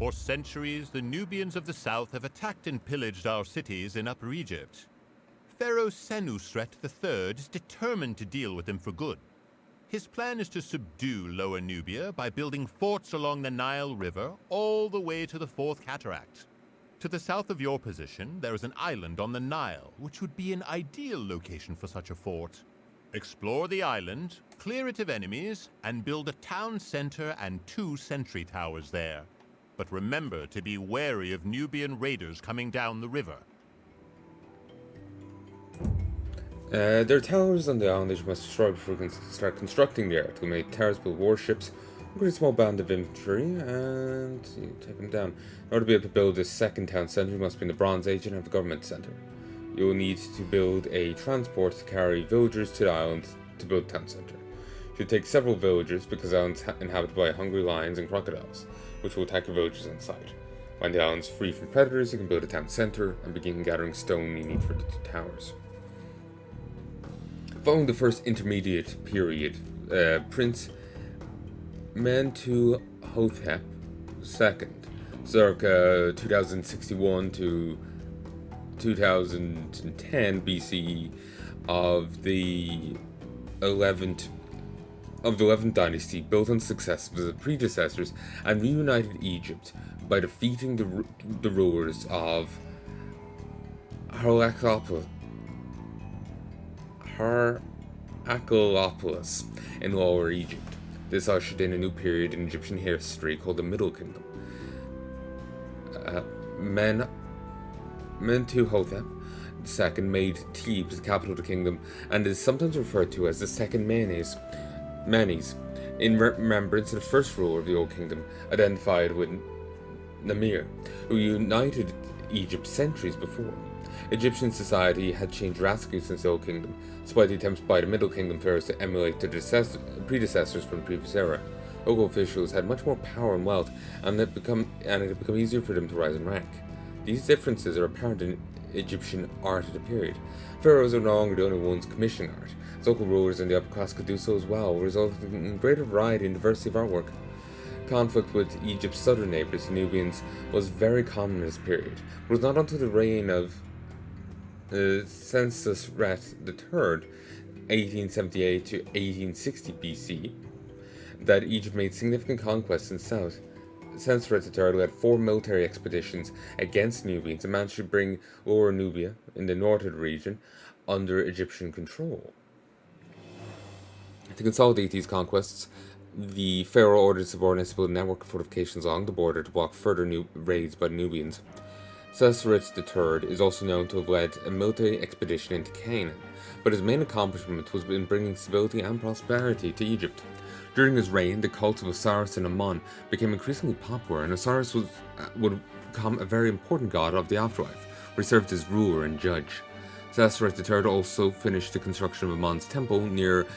For centuries, the Nubians of the south have attacked and pillaged our cities in Upper Egypt. Pharaoh Senusret III is determined to deal with them for good. His plan is to subdue Lower Nubia by building forts along the Nile River all the way to the Fourth Cataract. To the south of your position, there is an island on the Nile, which would be an ideal location for such a fort. Explore the island, clear it of enemies, and build a town center and 2 sentry towers there. But remember to be wary of Nubian raiders coming down the river. There are towers on the island that you must destroy before you can start constructing there. To make towers, build warships, create a small band of infantry, and you take them down. In order to be able to build a second town centre, you must be in the Bronze Age and have a government centre. You will need to build a transport to carry villagers to the island to build a town centre. You should take several villagers because the island is inhabited by hungry lions and crocodiles, which will attack your villagers on sight. When the island is free from predators, you can build a town centre and begin gathering stone you need for the 2 towers. Following the first intermediate period, Prince Mentuhotep II, circa 2061 to 2010 BCE, of the 11th dynasty, built on success of the predecessors, and reunited Egypt by defeating the rulers of Heracleopolis in Lower Egypt. This ushered in a new period in Egyptian history called the Middle Kingdom. Mentuhotep II made Thebes the capital of the kingdom and is sometimes referred to as the Second Menes, in remembrance of the first ruler of the Old Kingdom, identified with Namir, who united Egypt centuries before. Egyptian society had changed drastically since the Old Kingdom, despite the attempts by the Middle Kingdom pharaohs to emulate their predecessors from the previous era. Local officials had much more power and wealth, and it had become easier for them to rise in rank. These differences are apparent in Egyptian art of the period. Pharaohs are no longer the only ones commissioning art. Local rulers and the upper class could do so as well, resulting in greater variety and diversity of artwork. Conflict with Egypt's southern neighbours, the Nubians, was very common in this period. It was not until the reign of Senusret III, 1878 to 1860 BC, that Egypt made significant conquests in the south. Senusret III led 4 military expeditions against Nubians and managed to bring Lower Nubia, in the northern region, under Egyptian control. To consolidate these conquests, the pharaoh ordered subordinates to build a network of fortifications along the border to block further raids by the Nubians. Senusret III is also known to have led a military expedition into Canaan, but his main accomplishment was in bringing stability and prosperity to Egypt. During his reign, the cults of Osiris and Amun became increasingly popular, and Osiris would become a very important god of the afterlife, where he served as ruler and judge. Senusret III also finished the construction of Amun's temple near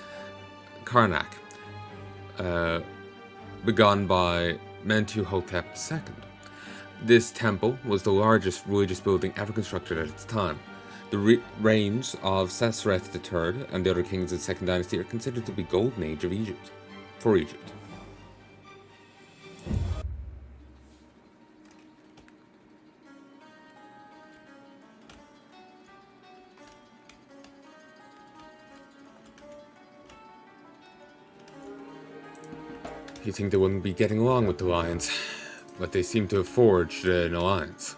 Karnak, begun by Mentuhotep II. This temple was the largest religious building ever constructed at its time. The reigns of Senusret III and the other kings of the Second Dynasty are considered to be the golden age of Egypt, for Egypt. You think they wouldn't be getting along with the lions, but they seem to have forged an alliance.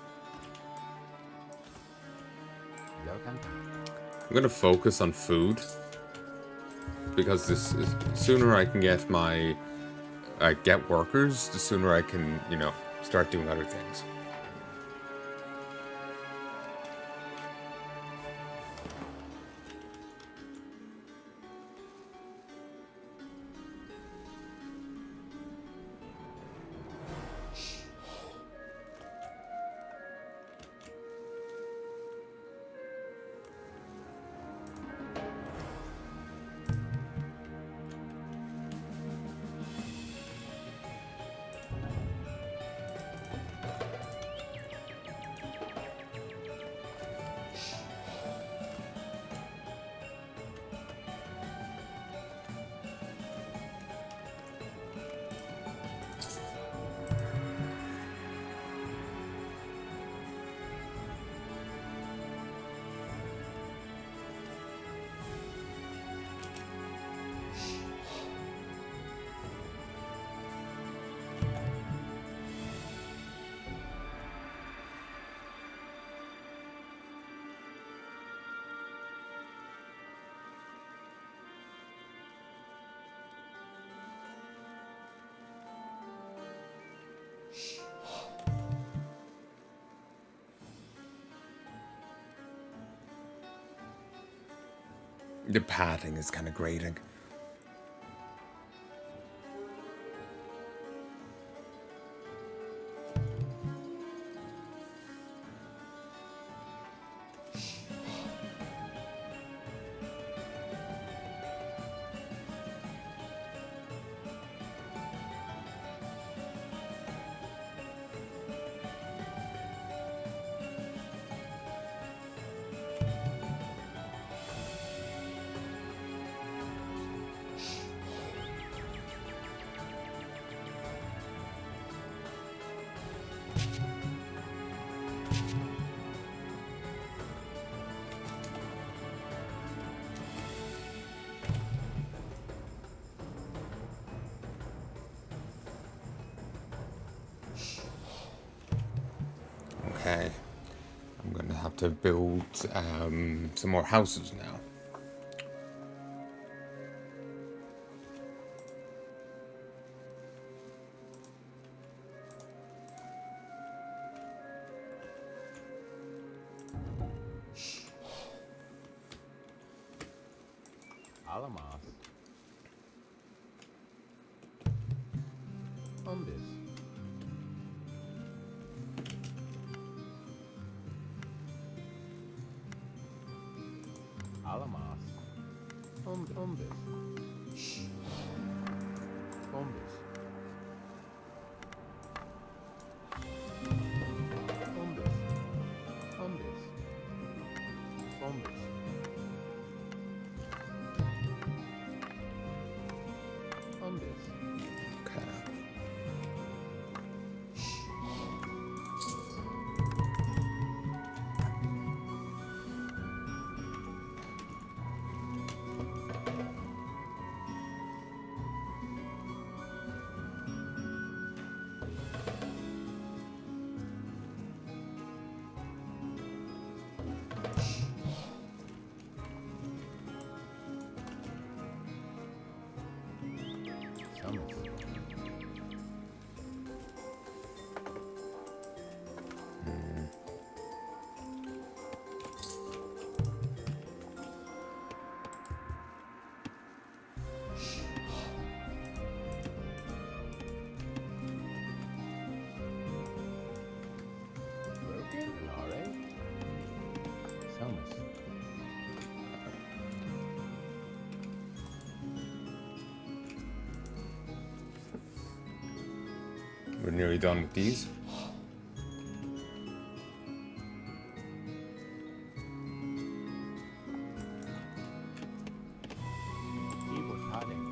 I'm gonna focus on food, because the sooner I can get get workers, the sooner I can, start doing other things. The padding is kind of grating. Okay, I'm gonna have to build some more houses now. Alamas. Umbis. Alamas. Umbis. Umbis. Umbis. Umbis. Umbis. Umbis. Okay. Summits. Broken? Alright. Summits. We're nearly done with these. Keyboard padding.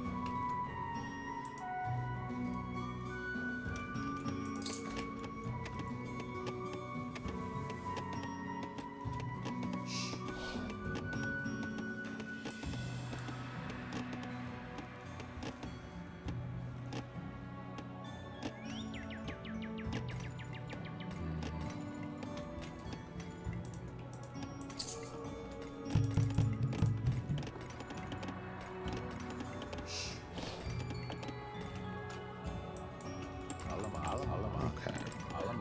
Okay.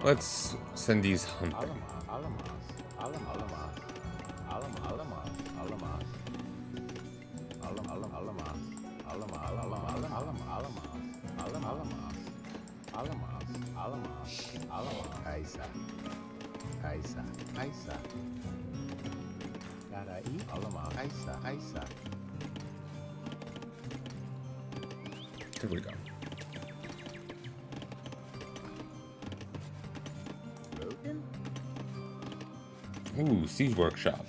Let's send these hunting. Here we go. Ooh, siege workshop.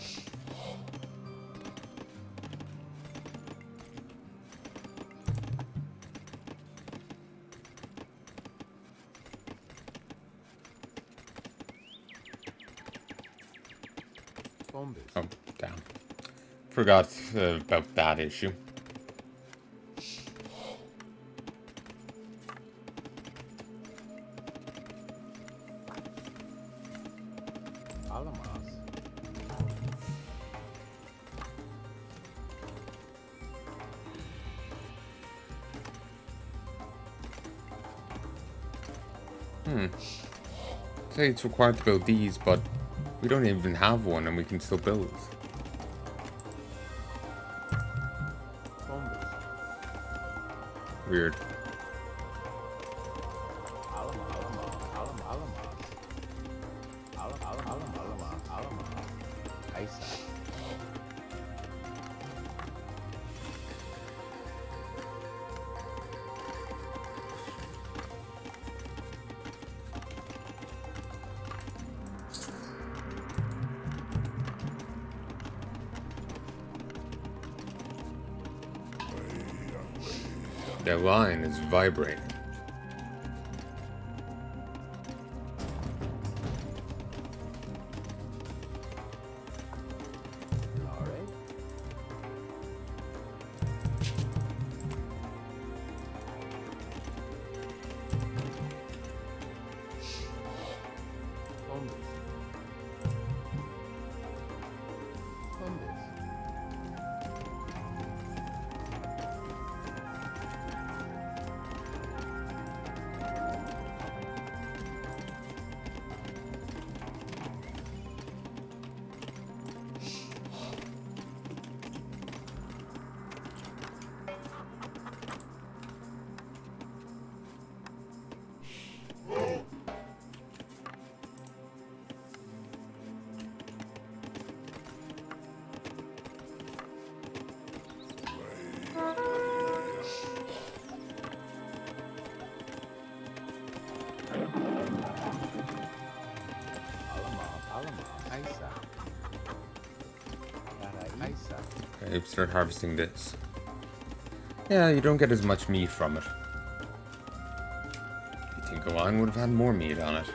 Oh, damn. Forgot about that issue. Say it's required to build these, but we don't even have one and we can still build. Weird. The line is vibrating. Okay, start harvesting this. Yeah, you don't get as much meat from it. You think a wine would have had more meat on it?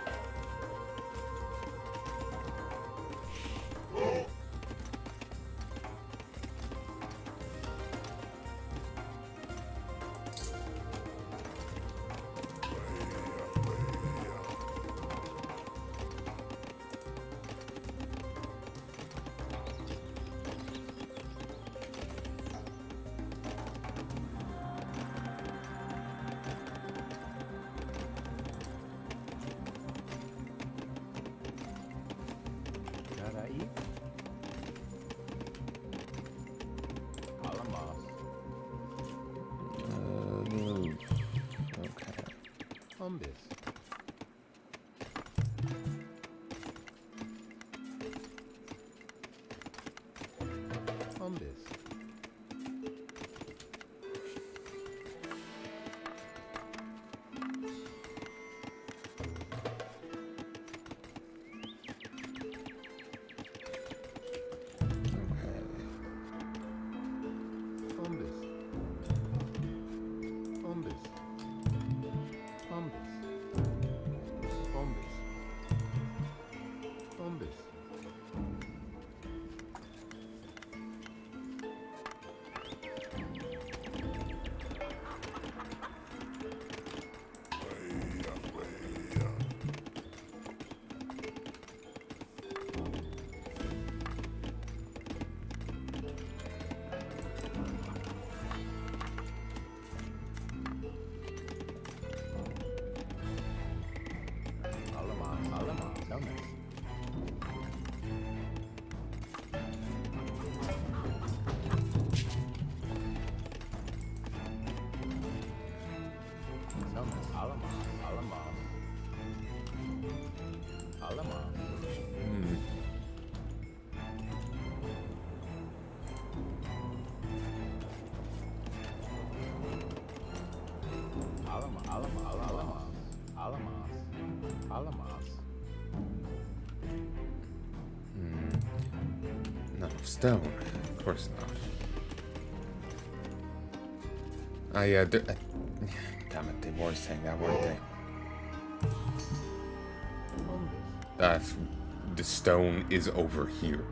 Stone. Of course not. Oh yeah, damn it, they were saying that, weren't they? That's... the stone is over here.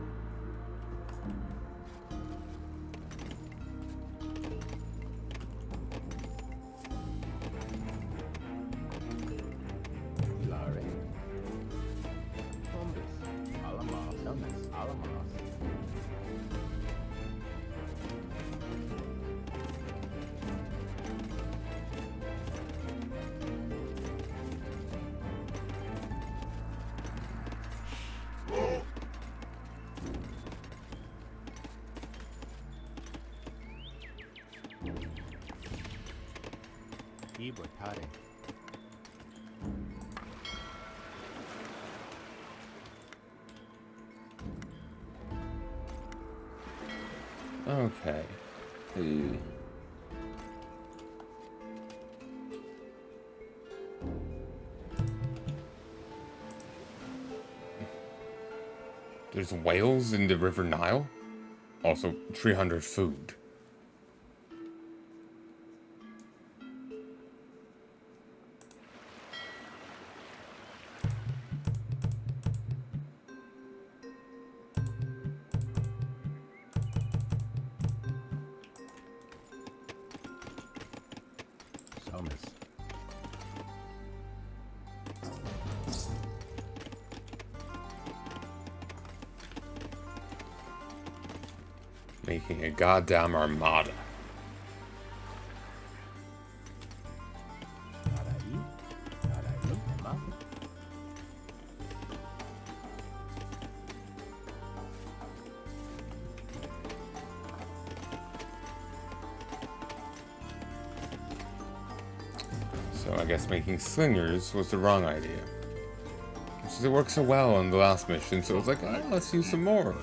Okay. There's whales in the River Nile. Also, 300 food. Making a goddamn armada. So I guess making slingers was the wrong idea. It worked so well on the last mission, so I was like, oh, let's use some more.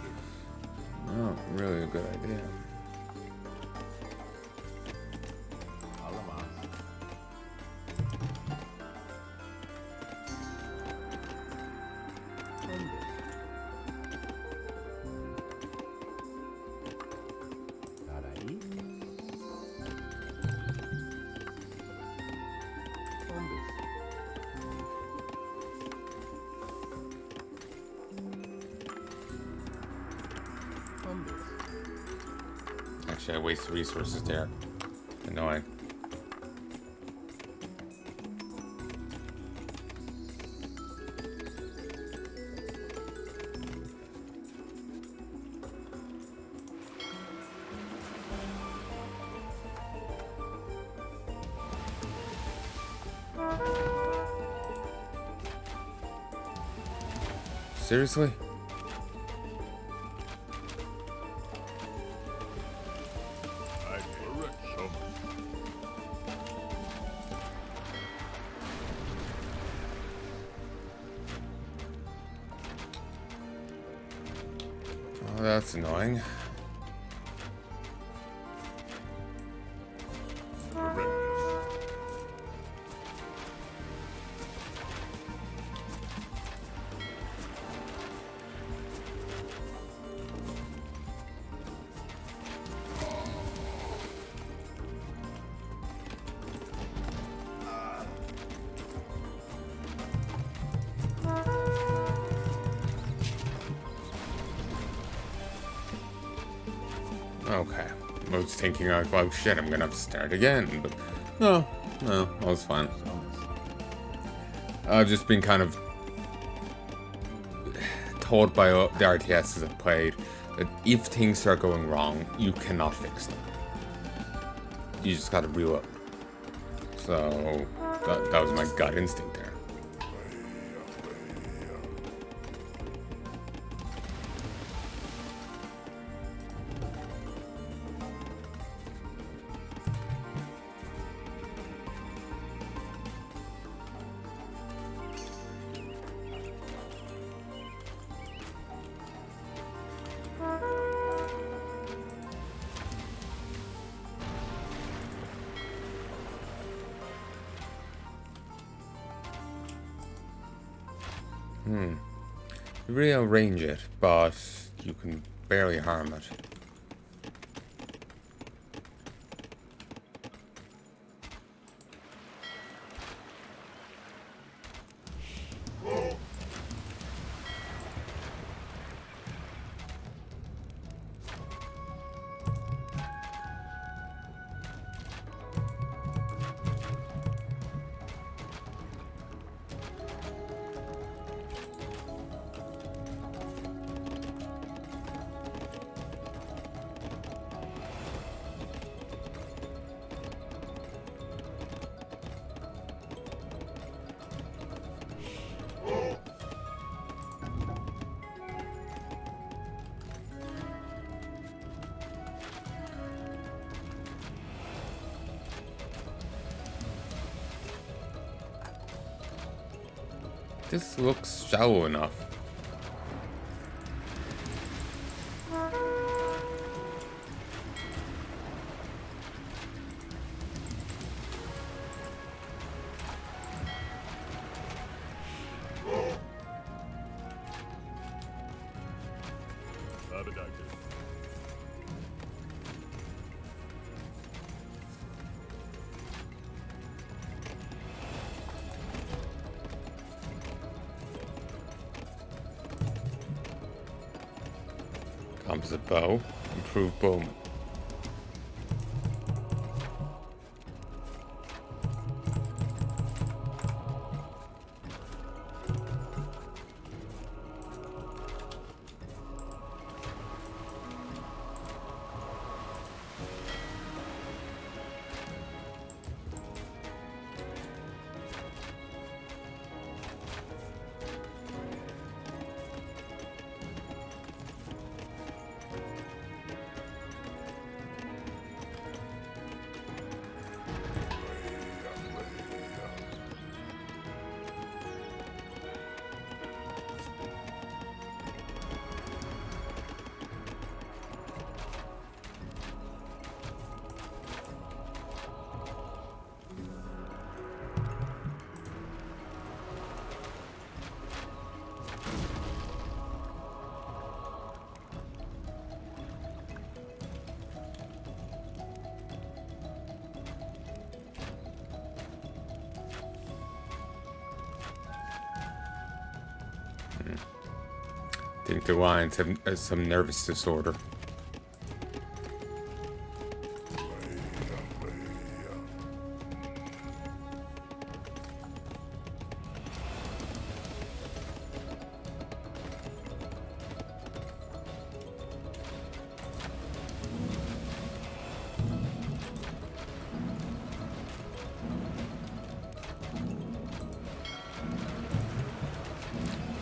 Not really a good idea. Actually, I waste resources there. Annoying. Seriously? Oh, that's annoying. Okay. I was thinking like, well, shit, I'm gonna have to start again, but no, all was fine. I've just been kind of told by the RTSs I've played that if things start going wrong, you cannot fix them. You just gotta reload. So, that was my gut instinct there. You really outrange it, but you can barely harm it. This looks shallow enough. Composite bow, improved bowman. I think the lions have some nervous disorder.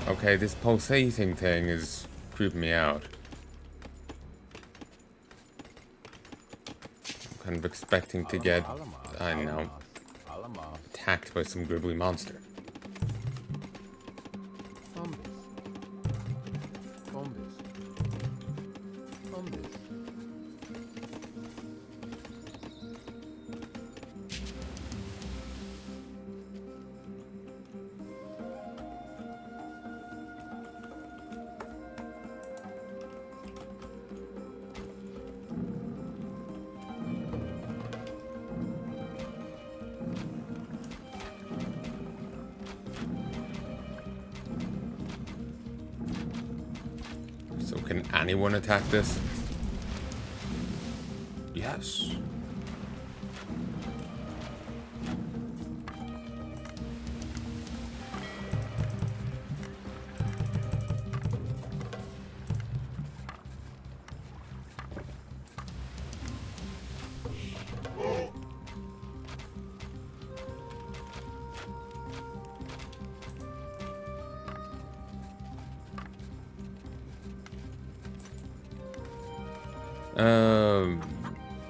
Okay, this pulsating thing is creeping me out. I'm kind of expecting to get, I don't know, attacked by some gribbly monster. So can anyone attack this? Yes.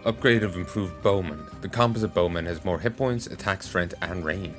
Upgrade of improved bowman. The composite bowman has more hit points, attack strength, and range.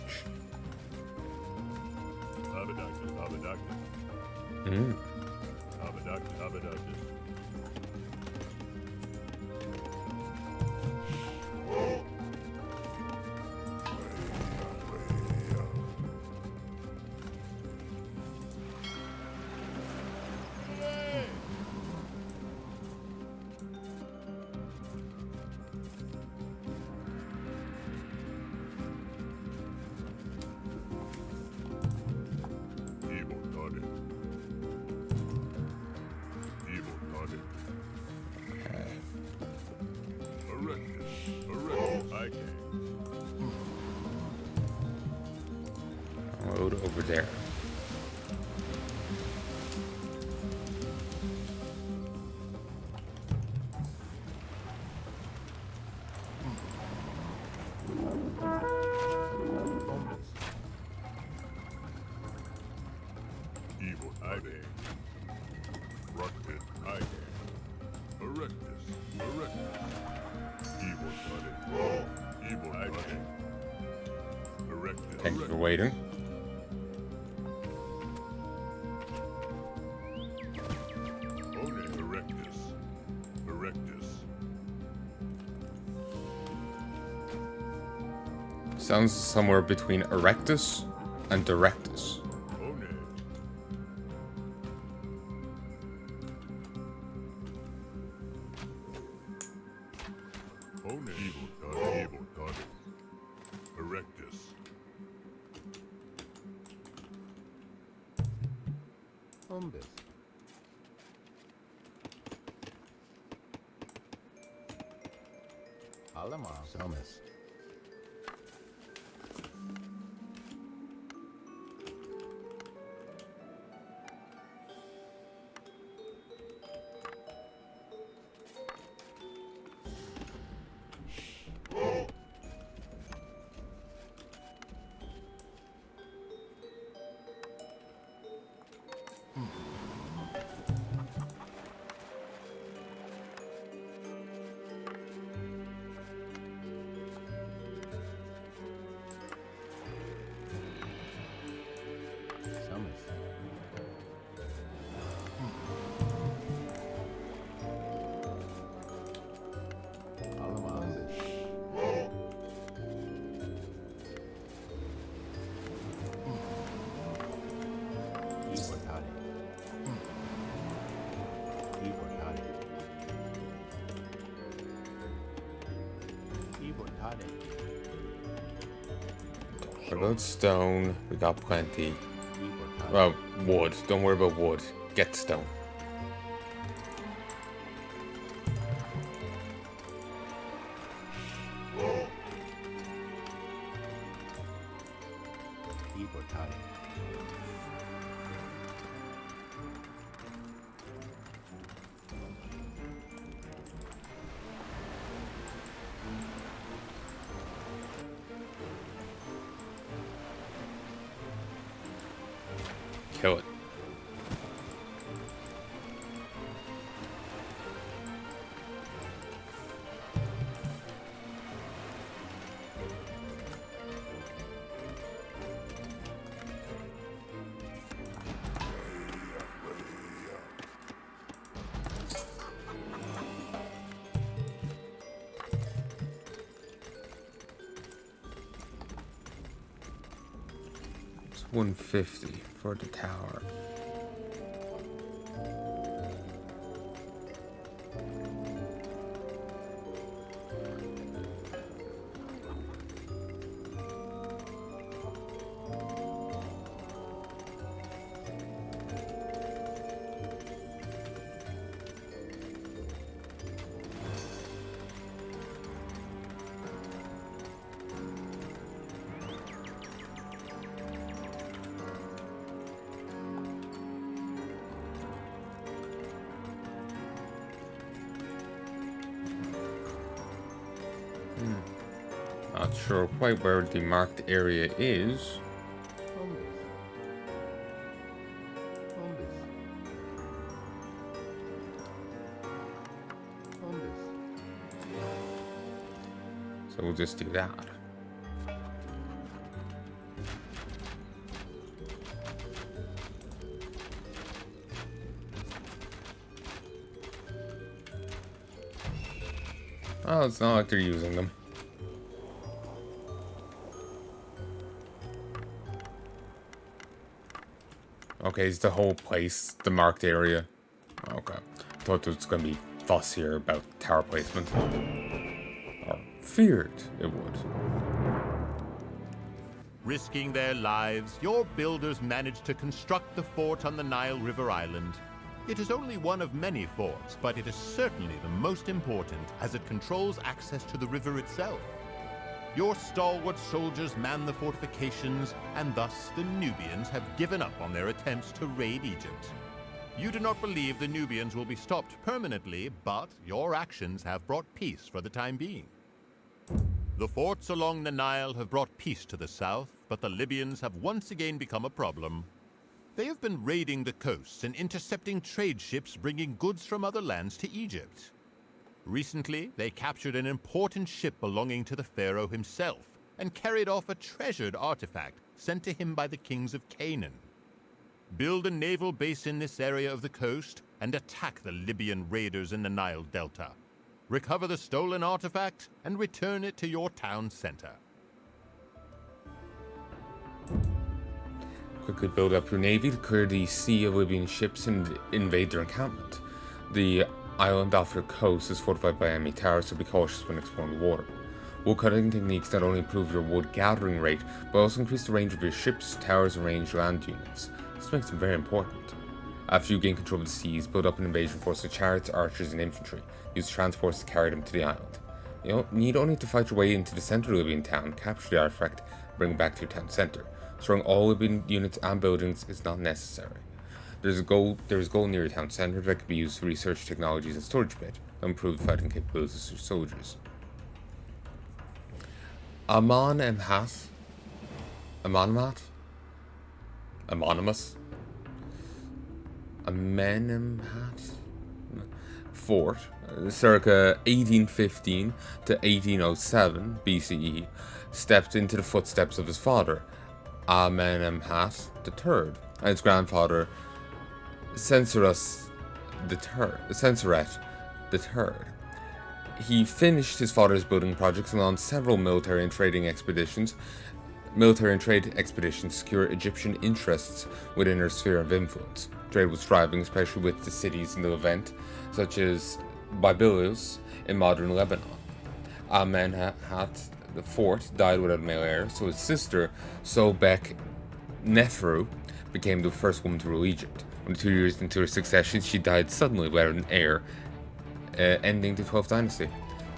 Road over there. Thank you for waiting. Sounds somewhere between Erectus and Directus. Erectus. Umbis. Alama. Selmis. What about stone? We got plenty. Well, wood. Don't worry about wood. Get stone. Kill it. It's 150 for the tower. Not sure quite where the marked area is. So we'll just do that. Oh, it's not like they're using them. Okay, is the whole place the marked area? Okay. Thought there was going to be fussier about tower placement. Or feared it would. Risking their lives, your builders managed to construct the fort on the Nile River Island. It is only one of many forts, but it is certainly the most important as it controls access to the river itself. Your stalwart soldiers man the fortifications, and thus the Nubians have given up on their attempts to raid Egypt. You do not believe the Nubians will be stopped permanently, but your actions have brought peace for the time being. The forts along the Nile have brought peace to the south, but the Libyans have once again become a problem. They have been raiding the coasts and intercepting trade ships bringing goods from other lands to Egypt. Recently, they captured an important ship belonging to the pharaoh himself and carried off a treasured artifact sent to him by the kings of Canaan. Build a naval base in this area of the coast and attack the Libyan raiders in the Nile Delta. Recover the stolen artifact and return it to your town center. quickly build up your navy to clear the sea of Libyan ships and invade their encampment. The island off your coast is fortified by enemy towers, so be cautious when exploring the water. Wood cutting techniques not only improve your wood gathering rate, but also increase the range of your ships, towers, and ranged land units. This makes them very important. After you gain control of the seas, build up an invasion force with chariots, archers, and infantry. Use transports to carry them to the island. You need only to fight your way into the center of Libyan town, capture the artifact, and bring it back to your town center. Destroying all Libyan units and buildings is not necessary. There is gold near your town center that can be used to research technologies and storage pit and improve the fighting capabilities of your soldiers. Amonimhat? Amonimat? Amonymous? Amenemhat? Fort, circa 1815 to 1807 BCE, stepped into the footsteps of his father, Amenemhat III, and his grandfather, Sensoret III. He finished his father's building projects and launched several military and trade expeditions to secure Egyptian interests within her sphere of influence. Trade was thriving, especially with the cities in the Levant, such as Byblos in modern Lebanon. Amenemhat IV died without a male heir, so his sister, Sobek Neferu, became the first woman to rule Egypt. Only 2 years into her succession, she died suddenly without an heir, ending the 12th dynasty.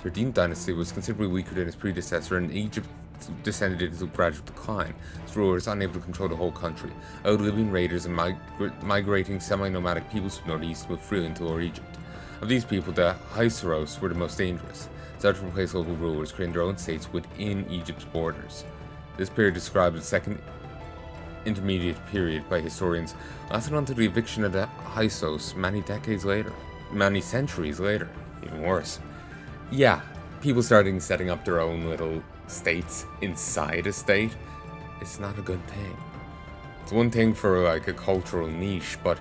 The 13th dynasty was considerably weaker than its predecessor, and Egypt descended into gradual decline, its rulers unable to control the whole country. Libyan raiders and migrating semi-nomadic peoples from the northeast moved freely into Lower Egypt. Of these people, the Hyceros were the most dangerous, set to replace local rulers, creating their own states within Egypt's borders. This period, described as the second intermediate period by historians, lasted until the eviction of the Hyceros many centuries later. Even worse. Yeah, people starting setting up their own little states inside a state. It's not a good thing. It's one thing for like a cultural niche, but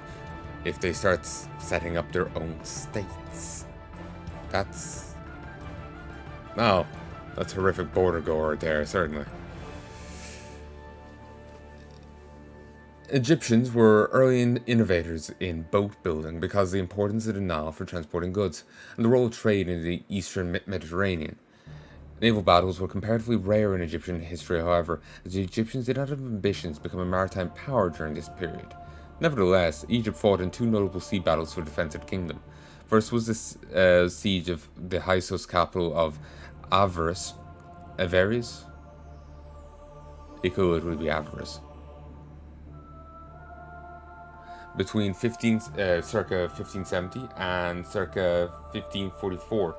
if they start setting up their own states, that's horrific border gore there, certainly. Egyptians were early innovators in boat building because of the importance of the Nile for transporting goods and the role of trade in the eastern Mediterranean. Naval battles were comparatively rare in Egyptian history, however, as the Egyptians did not have ambitions to become a maritime power during this period. Nevertheless, Egypt fought in two notable sea battles for defense of the kingdom. First was the siege of the Hyksos capital of Avaris. It could literally be Avaris. Between circa 1570 and circa 1544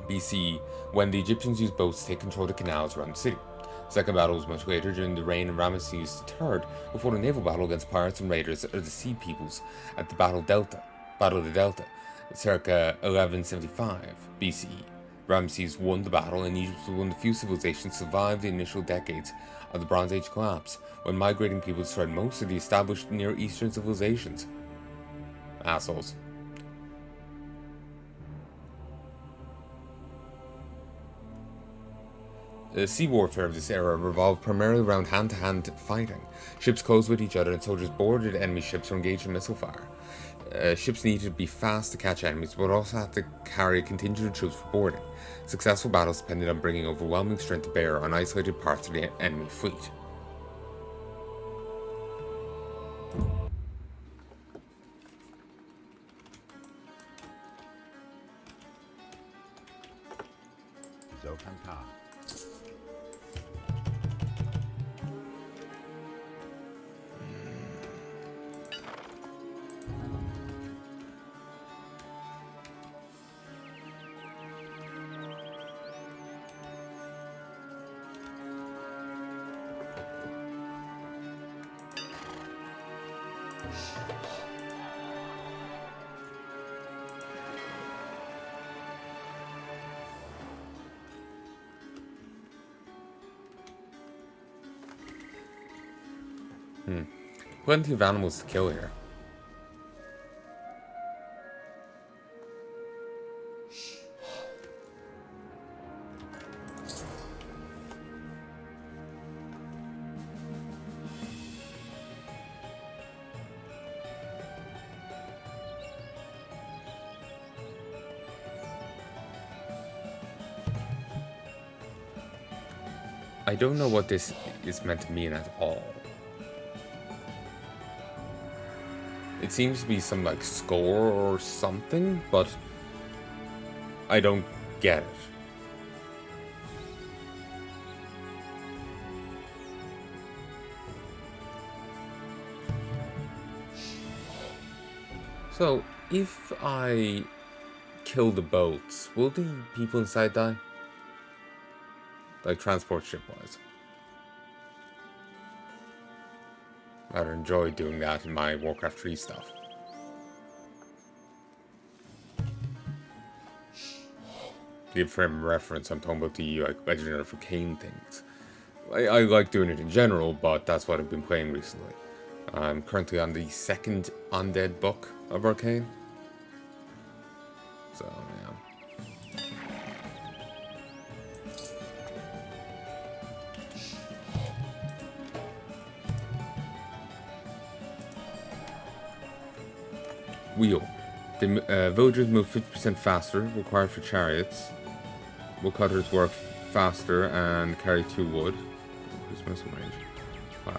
BCE, when the Egyptians used boats to take control of the canals around the city. The second battle was much later, during the reign of Ramesses III, who fought a naval battle against pirates and raiders of the sea peoples at the Battle of the Delta, circa 1175 BCE. Ramesses won the battle, and Egypt was one of the few civilizations survived the initial decades of the Bronze Age collapse, when migrating people destroyed most of the established Near Eastern civilizations. Assholes. The sea warfare of this era revolved primarily around hand-to-hand fighting. Ships closed with each other and soldiers boarded enemy ships or engaged in missile fire. Ships needed to be fast to catch enemies, but also had to carry a contingent of troops for boarding. Successful battles depended on bringing overwhelming strength to bear on isolated parts of the enemy fleet. Zokanta. Plenty of animals to kill here. I don't know what this is meant to mean at all. It seems to be some like score or something, but I don't get it. So, if I kill the boats, will the people inside die? Like transport ship-wise. I'd enjoy doing that in my Warcraft 3 stuff. Give frame reference, I'm talking about the like, Legendary Arcane things. I like doing it in general, but that's what I've been playing recently. I'm currently on the second Undead book of Arcane. So, yeah. Wheel. The villagers move 50% faster, required for chariots. Woodcutters work faster and carry 2 wood. Who's missing range? Wow.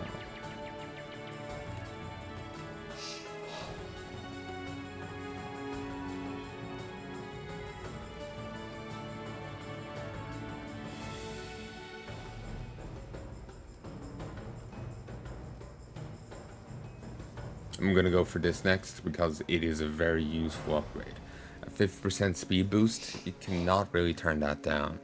I'm gonna go for this next because it is a very useful upgrade. A 50% speed boost, you cannot really turn that down.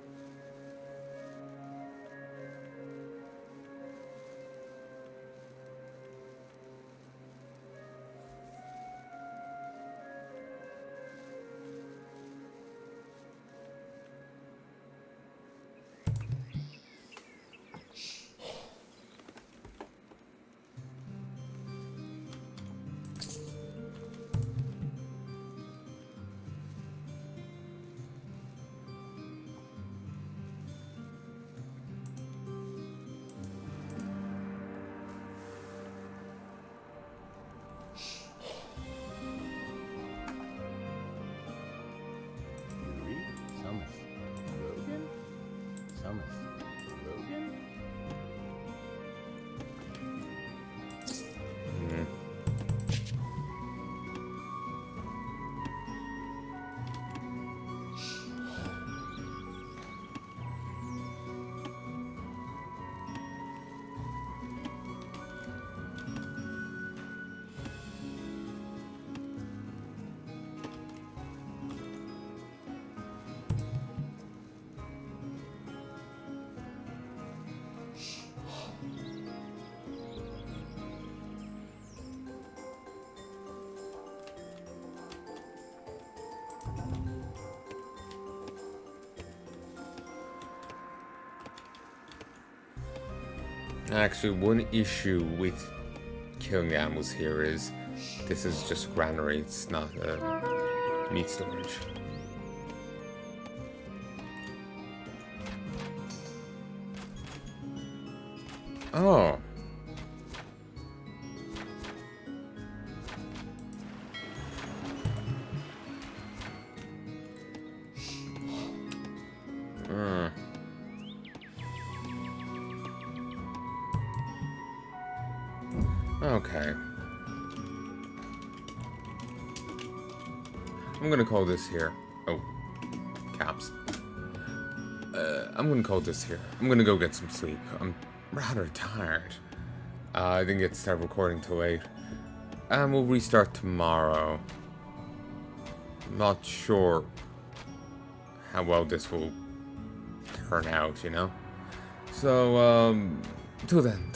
Actually, one issue with killing the animals here is this is just granary, it's not meat storage. Oh. Okay. I'm gonna call this here. Oh, caps. I'm gonna call this here. I'm gonna go get some sleep. I'm rather tired. I didn't get to start recording till late. And we'll restart tomorrow. Not sure how well this will turn out, you know? So, till then.